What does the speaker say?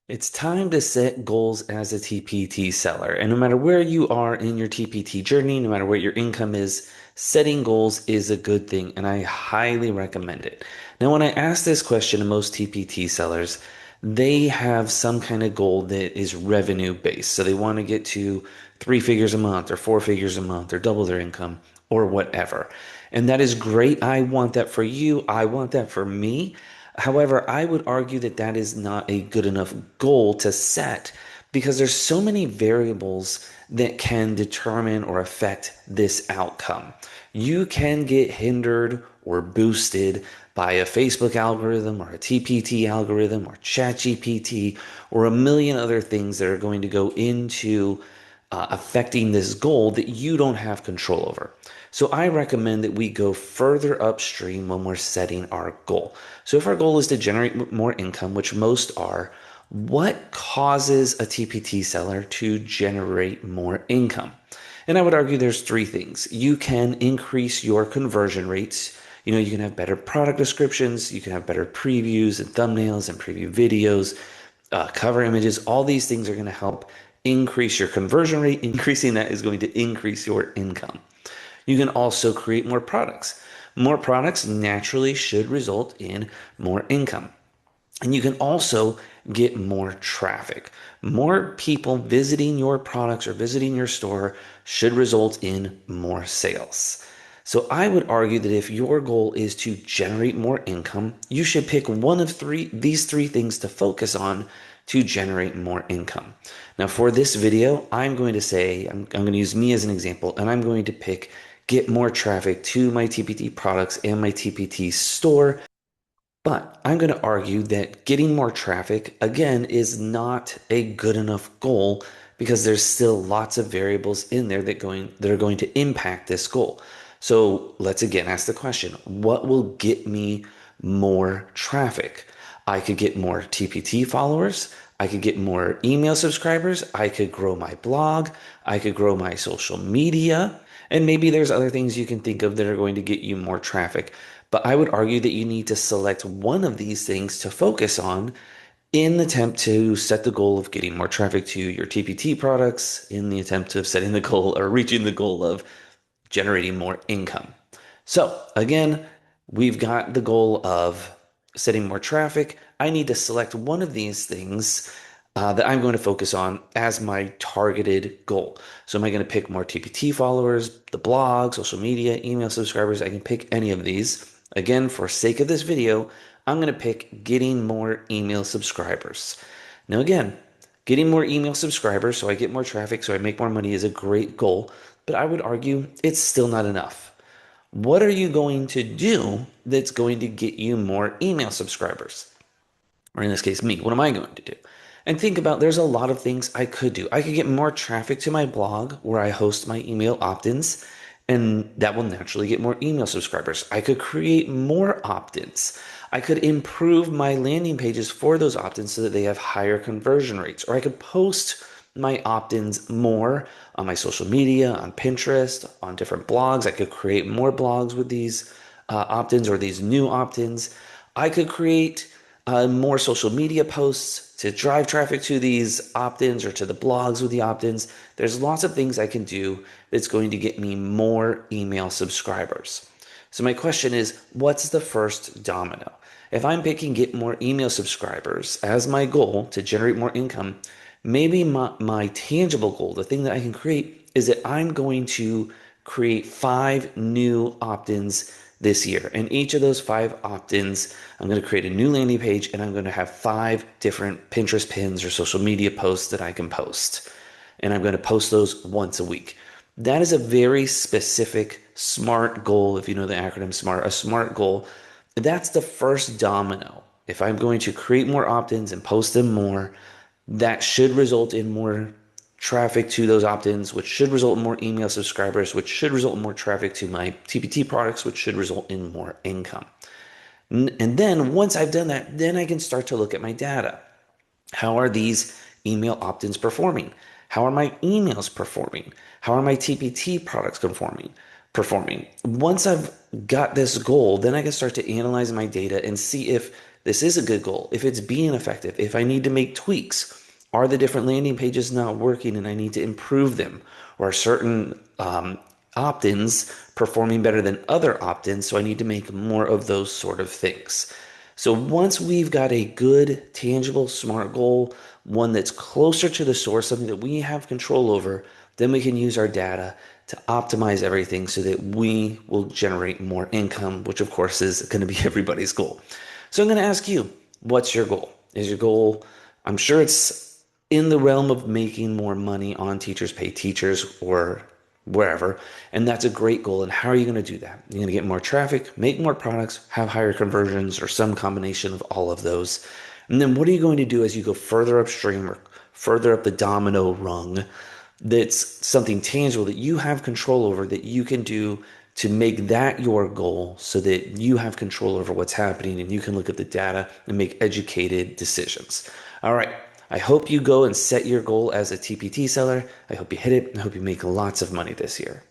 It's time to set goals as a TPT seller. And no matter where you are in your TPT journey, no matter what your income is, setting goals is a good thing, and I highly recommend it. Now, when I ask this question to most TPT sellers, they have some kind of goal that is revenue based. So they want to get to 3 figures a month or 4 figures a month or double their income or whatever. And that is great. I want that for you. I want that for me. However, I would argue that that is not a good enough goal to set because there's so many variables that can determine or affect this outcome. You can get hindered or boosted by a Facebook algorithm or a TPT algorithm or ChatGPT or a million other things that are going to go into affecting this goal that you don't have control over. So I recommend that we go further upstream when we're setting our goal. So if our goal is to generate more income, which most are, what causes a TPT seller to generate more income? And I would argue there's three things. You can increase your conversion rates. You can have better product descriptions, you can have better previews and thumbnails and preview videos, cover images. All these things are going to help increase your conversion rate. Increasing that is going to increase your income. You can also create more products. More products naturally should result in more income. And you can also get more traffic. More people visiting your products or visiting your store should result in more sales. So I would argue that if your goal is to generate more income, you should pick one of these three things to focus on to generate more income. Now, for this video, I'm going to say, I'm going to use me as an example, and I'm going to pick get more traffic to my TPT products and my TPT store. But I'm going to argue that getting more traffic, again, is not a good enough goal because there's still lots of variables in there that are going to impact this goal. So let's again ask the question, what will get me more traffic? I could get more TPT followers. I could get more email subscribers. I could grow my blog. I could grow my social media. And maybe there's other things you can think of that are going to get you more traffic. But I would argue that you need to select one of these things to focus on in the attempt to set the goal of getting more traffic to your TPT products, in the attempt of setting the goal or reaching the goal of generating more income. So again, we've got the goal of setting more traffic. I need to select one of these things that I'm going to focus on as my targeted goal. So am I going to pick more TPT followers, the blog, social media, email subscribers? I can pick any of these. Again, for sake of this video, I'm going to pick getting more email subscribers. Now again, getting more email subscribers so I get more traffic, so I make more money is a great goal, but I would argue it's still not enough. What are you going to do that's going to get you more email subscribers? Or in this case, me. What am I going to do? And think about there's a lot of things I could do. I could get more traffic to my blog where I host my email opt-ins, and that will naturally get more email subscribers. I could create more opt-ins. I could improve my landing pages for those opt-ins so that they have higher conversion rates. Or I could post my opt-ins more on my social media, on Pinterest, on different blogs. I could create more blogs with these opt-ins or these new opt-ins. I could create more social media posts to drive traffic to these opt-ins or to the blogs with the opt-ins. There's lots of things I can do that's going to get me more email subscribers. So my question is, what's the first domino? If I'm picking get more email subscribers as my goal to generate more income, maybe my tangible goal, the thing that I can create, is that I'm going to create 5 new opt-ins this year. And each of those 5 opt-ins, I'm going to create a new landing page and I'm going to have 5 different Pinterest pins or social media posts that I can post. And I'm going to post those once a week. That is a very specific SMART goal. If you know the acronym SMART, a SMART goal, that's the first domino. If I'm going to create more opt-ins and post them more, that should result in more traffic to those opt-ins, which should result in more email subscribers, which should result in more traffic to my TPT products, which should result in more income. And then once I've done that, then I can start to look at my data. How are these email opt-ins performing? How are my emails performing? How are my TPT products performing? Once I've got this goal, then I can start to analyze my data and see if this is a good goal, if it's being effective, if I need to make tweaks, are the different landing pages not working and I need to improve them? Or are certain opt-ins performing better than other opt-ins, so I need to make more of those sort of things. So once we've got a good, tangible, smart goal, one that's closer to the source, something that we have control over, then we can use our data to optimize everything so that we will generate more income, which of course is going to be everybody's goal. So I'm going to ask you, what's your goal? Is your goal, I'm sure it's in the realm of making more money on Teachers Pay Teachers or wherever, and that's a great goal. And how are you going to do that? You're going to get more traffic, make more products, have higher conversions, or some combination of all of those. And then what are you going to do as you go further upstream or further up the domino rung that's something tangible that you have control over that you can do to make that your goal so that you have control over what's happening and you can look at the data and make educated decisions. All right. I hope you go and set your goal as a TPT seller. I hope you hit it. I hope you make lots of money this year.